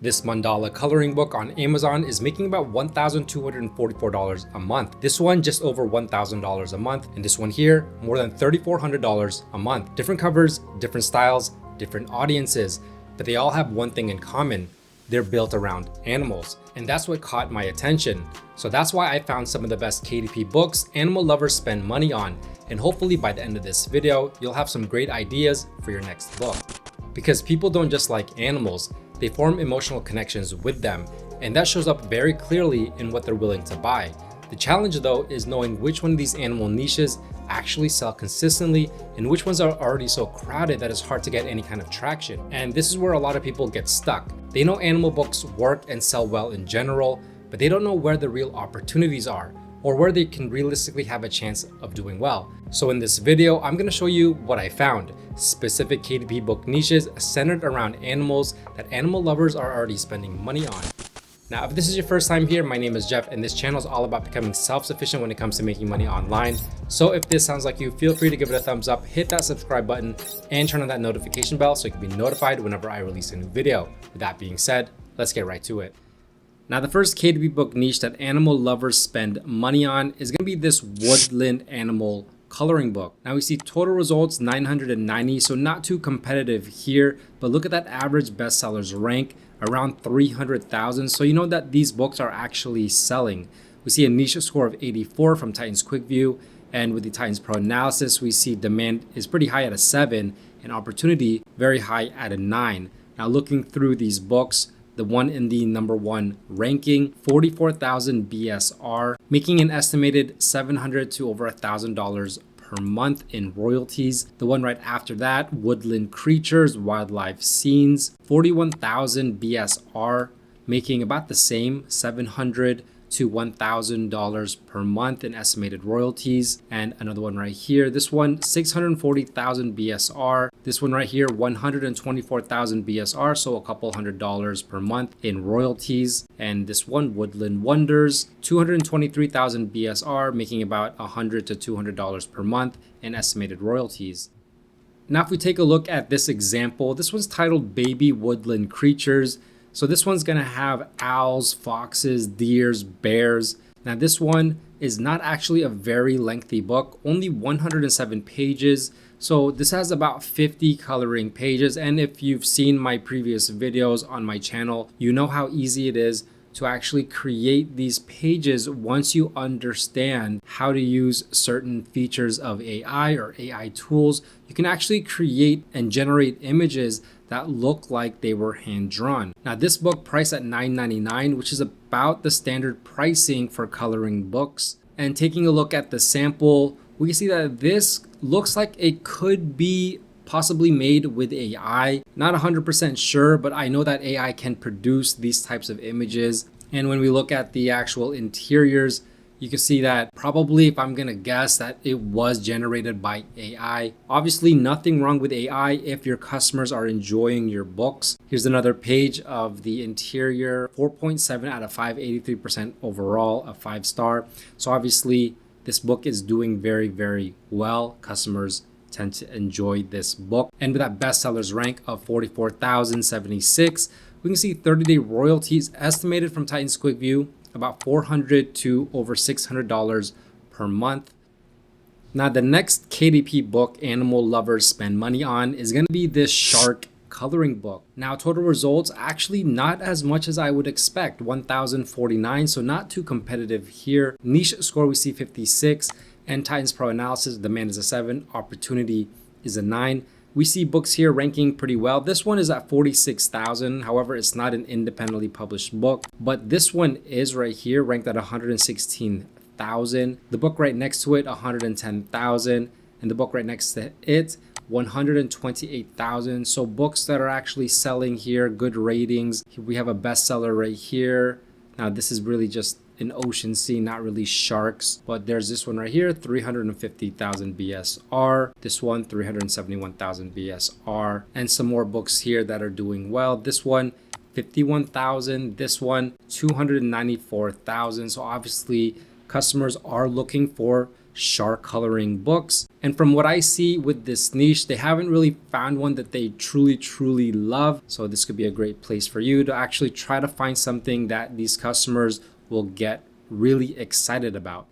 This mandala coloring book on Amazon is making about $1,244 a month. This one just over $1,000 a month. And this one here, more than $3,400 a month. Different covers, different styles, different audiences, but they all have one thing in common. They're built around animals. And that's what caught my attention. So that's why I found some of the best KDP books animal lovers spend money on. And hopefully by the end of this video, you'll have some great ideas for your next book. Because people don't just like animals, they form emotional connections with them, and that shows up very clearly in what they're willing to buy. The challenge though is knowing which one of these animal niches actually sell consistently and which ones are already so crowded that it's hard to get any kind of traction. And this is where a lot of people get stuck. They know animal books work and sell well in general, but they don't know where the real opportunities are or where they can realistically have a chance of doing well. So in this video, I'm gonna show you what I found, specific KDP book niches centered around animals that animal lovers are already spending money on. Now, if this is your first time here, my name is Jeff, and this channel is all about becoming self-sufficient when it comes to making money online. So if this sounds like you, feel free to give it a thumbs up, hit that subscribe button, and turn on that notification bell so you can be notified whenever I release a new video. With that being said, let's get right to it. Now, the first KDP book niche that animal lovers spend money on is gonna be this woodland animal coloring book. Now we see total results 990, so not too competitive here, but look at that average bestsellers rank around 300,000. So you know that these books are actually selling. We see a niche score of 84 from Titans Quick View, and with the Titans Pro analysis, we see demand is pretty high at a 7 and opportunity very high at a 9. Now looking through these books, the one in the #1 ranking, 44,000 BSR, making an estimated $700 to over $1,000 per month in royalties. The one right after that, Woodland Creatures, Wildlife Scenes, 41,000 BSR, making about the same, $700 to $1,000 per month in estimated royalties. And another one right here, this one 640,000 BSR, this one right here 124,000 BSR, so a couple $100 per month in royalties. And this one, Woodland Wonders, 223,000 BSR, making about $100 to $200 per month in estimated royalties. Now if we take a look at this example, this one's titled Baby Woodland Creatures. So this one's gonna have owls, foxes, deers, bears. Now this one is not actually a very lengthy book, only 107 pages. So this has about 50 coloring pages. And if you've seen my previous videos on my channel, you know how easy it is to actually create these pages once you understand how to use certain features of AI or AI tools. You can actually create and generate images that look like they were hand drawn. Now this book priced at $9.99, which is about the standard pricing for coloring books. And taking a look at the sample, we can see that this looks like it could be possibly made with AI. Not 100% sure, but I know that AI can produce these types of images. And when we look at the actual interiors, you can see that probably, if I'm gonna guess, that it was generated by AI. Obviously nothing wrong with AI if your customers are enjoying your books. Here's another page of the interior, 4.7 out of 5, 83% overall, a 5-star. So obviously this book is doing very, very well. Customers tend to enjoy this book. And with that bestsellers rank of 44,076, we can see 30-day royalties estimated from Titans Quick View, about $400 to over $600 per month. Now the next KDP book animal lovers spend money on is gonna be this shark coloring book. Now total results, actually not as much as I would expect, 1,049, so not too competitive here. Niche score we see 56, and Titans Pro analysis, demand is a 7, opportunity is a 9. We see books here ranking pretty well. This one is at 46,000. However, it's not an independently published book, but this one is right here ranked at 116,000. The book right next to it, 110,000. And the book right next to it, 128,000. So books that are actually selling here, good ratings. We have a bestseller right here. Now this is really just an ocean scene, not really sharks, but there's this one right here, 350,000 BSR, this one 371,000 BSR, and some more books here that are doing well. This one 51,000, this one 294,000. So obviously customers are looking for shark coloring books. And from what I see with this niche, they haven't really found one that they truly love. So this could be a great place for you to actually try to find something that these customers will get really excited about.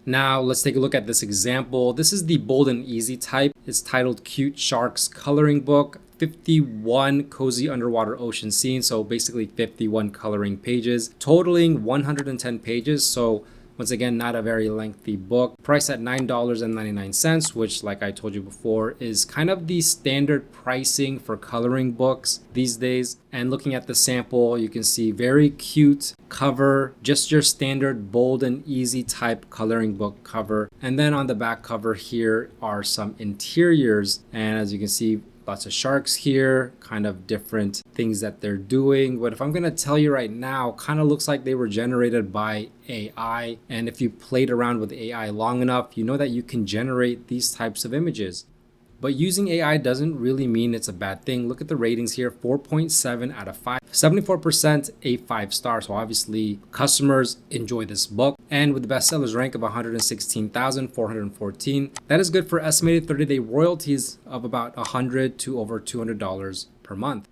Now let's take a look at this example. This is the bold and easy type. It's titled Cute Sharks Coloring Book, 51 cozy underwater ocean scenes. So basically 51 coloring pages, totaling 110 pages. So once again, not a very lengthy book. Priced at $9.99, which, like I told you before, is kind of the standard pricing for coloring books these days. And looking at the sample, you can see very cute cover, just your standard bold and easy type coloring book cover. And then on the back cover here are some interiors. And as you can see, lots of sharks here, kind of different things that they're doing. But if I'm gonna tell you right now, kind of looks like they were generated by AI. And if you played around with AI long enough, you know that you can generate these types of images. But using AI doesn't really mean it's a bad thing. Look at the ratings here, 4.7 out of 5, 74% a 5-star. So obviously customers enjoy this book. And with the bestsellers rank of 116,414, that is good for estimated 30-day royalties of about $100 to over $200 per month.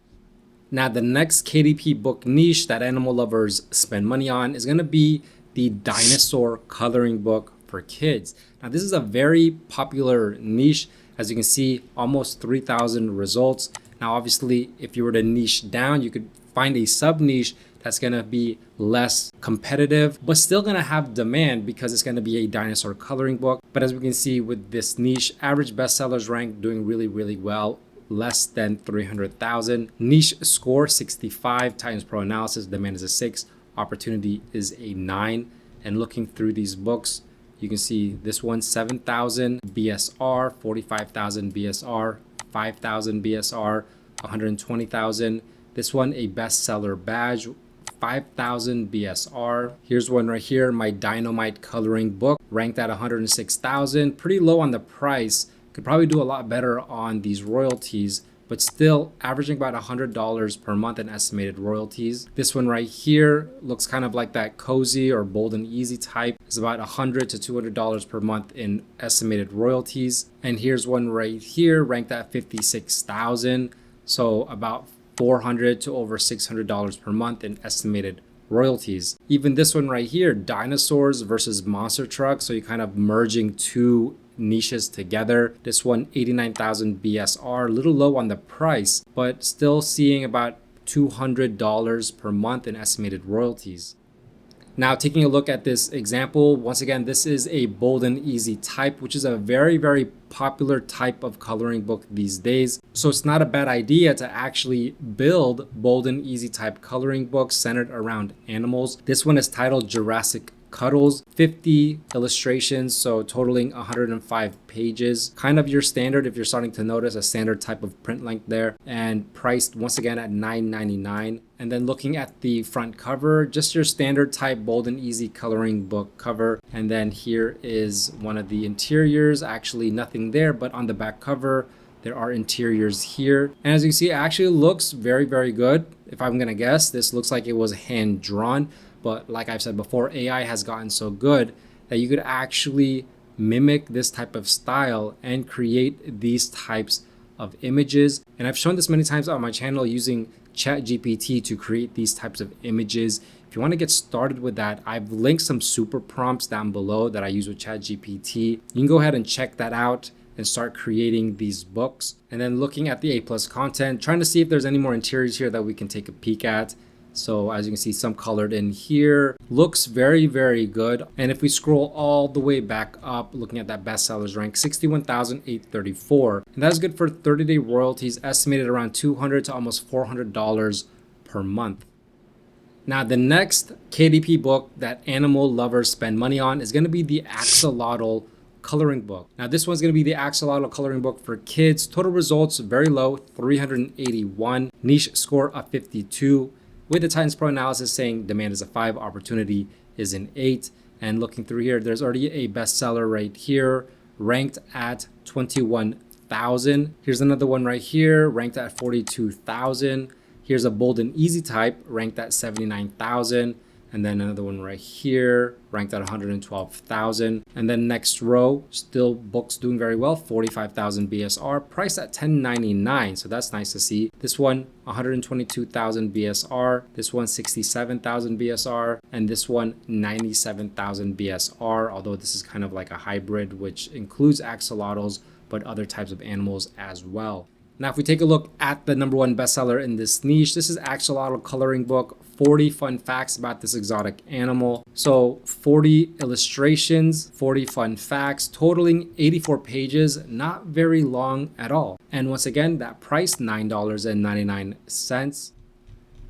Now the next KDP book niche that animal lovers spend money on is gonna be the dinosaur coloring book for kids. Now this is a very popular niche. As you can see, almost 3,000 results. Now, obviously, if you were to niche down, you could find a sub niche that's gonna be less competitive, but still gonna have demand because it's gonna be a dinosaur coloring book. But as we can see with this niche, average bestsellers rank doing really well, less than 300,000. Niche score 65, Titans Pro analysis, demand is a 6, opportunity is a 9. And looking through these books, you can see this one, 7,000 BSR, 45,000 BSR, 5,000 BSR, 120,000. This one, a bestseller badge, 5,000 BSR. Here's one right here, my Dynamite coloring book, ranked at 106,000. Pretty low on the price. Could probably do a lot better on these royalties, but still averaging about $100 per month in estimated royalties. This one right here looks kind of like that cozy or bold and easy type. It's about $100 to $200 per month in estimated royalties. And here's one right here ranked at 56,000. So about $400 to over $600 per month in estimated royalties. Even this one right here, dinosaurs versus monster trucks. So you're kind of merging two niches together. This one, 89,000 BSR, a little low on the price, but still seeing about $200 per month in estimated royalties. Now, taking a look at this example, once again, this is a bold and easy type, which is a very popular type of coloring book these days. So it's not a bad idea to actually build bold and easy type coloring books centered around animals. This one is titled Jurassic Cuddles, 50 illustrations, so totaling 105 pages. Kind of your standard, if you're starting to notice a standard type of print length there, and priced once again at $9.99. And then looking at the front cover, just your standard type bold and easy coloring book cover. And then here is one of the interiors, actually nothing there, but on the back cover, there are interiors here. And as you can see, it actually looks very good. If I'm gonna guess, this looks like it was hand drawn. But like I've said before, AI has gotten so good that you could actually mimic this type of style and create these types of images. And I've shown this many times on my channel using ChatGPT to create these types of images. If you want to get started with that, I've linked some super prompts down below that I use with ChatGPT. You can go ahead and check that out and start creating these books. And then looking at the A+ content, trying to see if there's any more interiors here that we can take a peek at. So as you can see, some colored in here. Looks very good. And if we scroll all the way back up, looking at that bestsellers rank, 61,834. And that's good for 30-day royalties, estimated around $200 to almost $400 per month. Now, the next KDP book that animal lovers spend money on is going to be the Axolotl coloring book. Now, this one's going to be the Axolotl coloring book for kids. Total results very low, 381. Niche score of 52. With the Titans Pro analysis saying demand is a 5, opportunity is an 8. And looking through here, there's already a bestseller right here, ranked at 21,000. Here's another one right here, ranked at 42,000. Here's a bold and easy type, ranked at 79,000. And then another one right here, ranked at 112,000. And then next row, still books doing very well, 45,000 BSR, priced at $10.99. So that's nice to see. This one, 122,000 BSR. This one, 67,000 BSR. And this one, 97,000 BSR. Although this is kind of like a hybrid, which includes axolotls, but other types of animals as well. Now, if we take a look at the #1 bestseller in this niche, this is Axolotl Coloring Book, 40 fun facts about this exotic animal. So 40 illustrations, 40 fun facts, totaling 84 pages, not very long at all. And once again, that price, $9.99.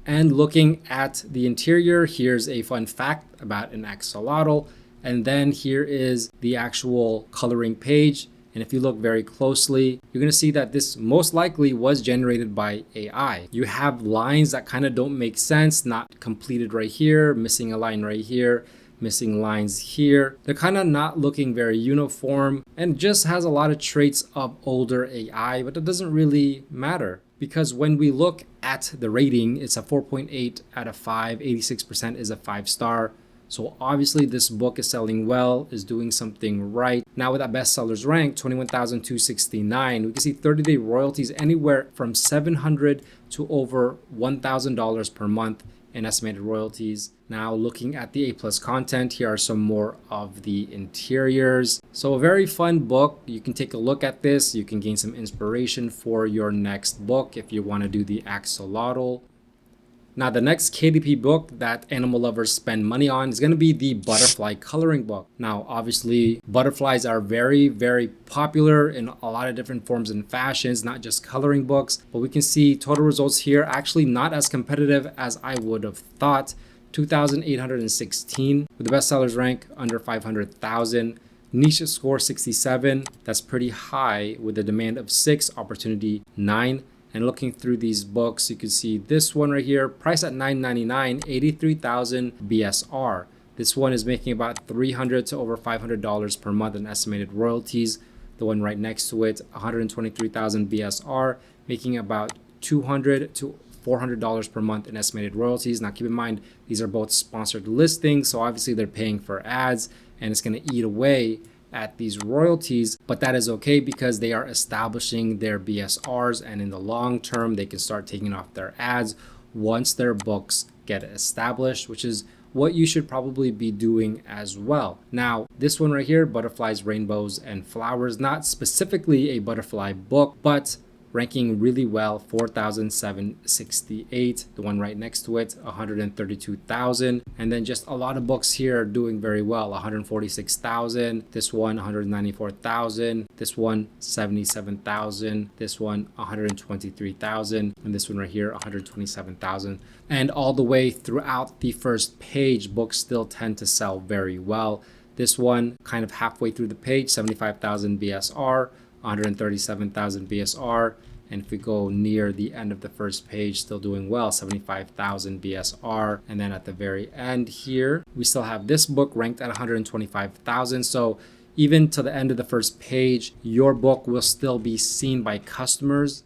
And looking at the interior, here's a fun fact about an axolotl. And then here is the actual coloring page. And if you look very closely, you're going to see that this most likely was generated by AI. You have lines that kind of don't make sense, not completed right here, missing a line right here, missing lines here. They're kind of not looking very uniform and just has a lot of traits of older AI, but that doesn't really matter because when we look at the rating, it's a 4.8 out of 5, 86% is a 5-star. So obviously this book is selling well, is doing something right. Now with that bestsellers rank, 21,269, we can see 30-day royalties anywhere from $700 to over $1,000 per month in estimated royalties. Now looking at the A+ content, here are some more of the interiors. So a very fun book. You can take a look at this. You can gain some inspiration for your next book if you want to do the axolotl. Now, the next KDP book that animal lovers spend money on is going to be the butterfly coloring book. Now, obviously, butterflies are very, very popular in a lot of different forms and fashions, not just coloring books, but we can see total results here actually not as competitive as I would have thought. 2,816 with the bestsellers rank under 500,000. Niche score 67. That's pretty high with a demand of 6, opportunity 9. And looking through these books, you can see this one right here, priced at $9.99, 83,000 BSR. This one is making about $300 to over $500 per month in estimated royalties. The one right next to it, 123,000 BSR, making about $200 to $400 per month in estimated royalties. Now keep in mind, these are both sponsored listings, so obviously they're paying for ads and it's going to eat away at these royalties, but that is okay because they are establishing their BSRs, and in the long term they can start taking off their ads once their books get established, which is what you should probably be doing as well. Now this one right here, Butterflies, Rainbows and Flowers, not specifically a butterfly book, but ranking really well, 4,768. The one right next to it, 132,000. And then just a lot of books here doing very well, 146,000. This one, 194,000. This one, 77,000. This one, 123,000. And this one right here, 127,000. And all the way throughout the first page, books still tend to sell very well. This one, kind of halfway through the page, 75,000 BSR. 137,000 BSR, and if we go near the end of the first page, still doing well, 75,000 BSR. And then at the very end here, we still have this book ranked at 125,000. So even to the end of the first page, your book will still be seen by customers.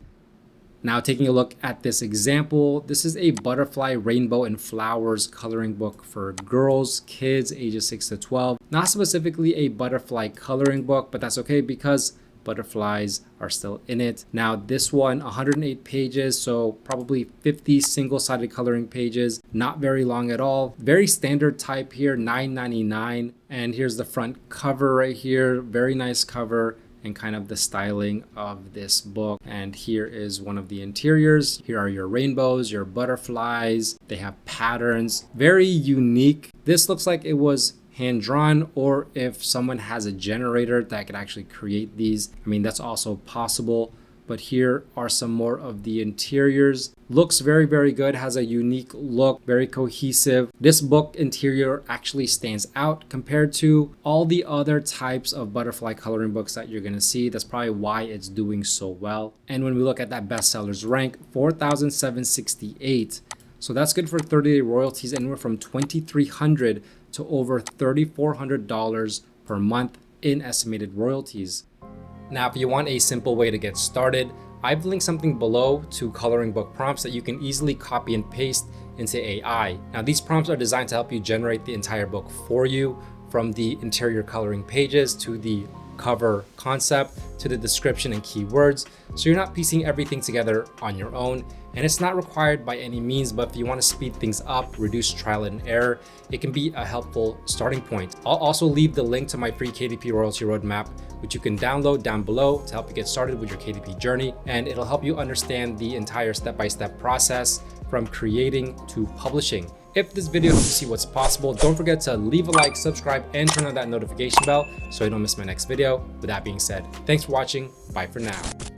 Now taking a look at this example, this is a butterfly, rainbow and flowers coloring book for girls, kids ages 6 to 12. Not specifically a butterfly coloring book, but that's okay because butterflies are still in it. Now this one, 108 pages, so probably 50 single-sided coloring pages, not very long at all. Very standard type here, $9.99. And here's the front cover right here, very nice cover and kind of the styling of this book. And here is one of the interiors. Here are your rainbows, your butterflies. They have patterns, very unique. This looks like it was hand-drawn, or if someone has a generator that could actually create these, I mean, that's also possible. But here are some more of the interiors. Looks very, very good, has a unique look, very cohesive. This book interior actually stands out compared to all the other types of butterfly coloring books that you're gonna see. That's probably why it's doing so well. And when we look at that bestsellers rank, 4,768. So that's good for 30-day royalties, anywhere from $2,300 to over $3,400 per month in estimated royalties. Now, if you want a simple way to get started, I've linked something below to coloring book prompts that you can easily copy and paste into AI. Now, these prompts are designed to help you generate the entire book for you, from the interior coloring pages to the cover concept to the description and keywords, so you're not piecing everything together on your own. And it's not required by any means, but if you want to speed things up, reduce trial and error, it can be a helpful starting point. I'll also leave the link to my free KDP royalty roadmap, which you can download down below to help you get started with your KDP journey, and it'll help you understand the entire step-by-step process from creating to publishing. If this video helps you see what's possible, don't forget to leave a like, subscribe, and turn on that notification bell so you don't miss my next video. With that being said, thanks for watching. Bye for now.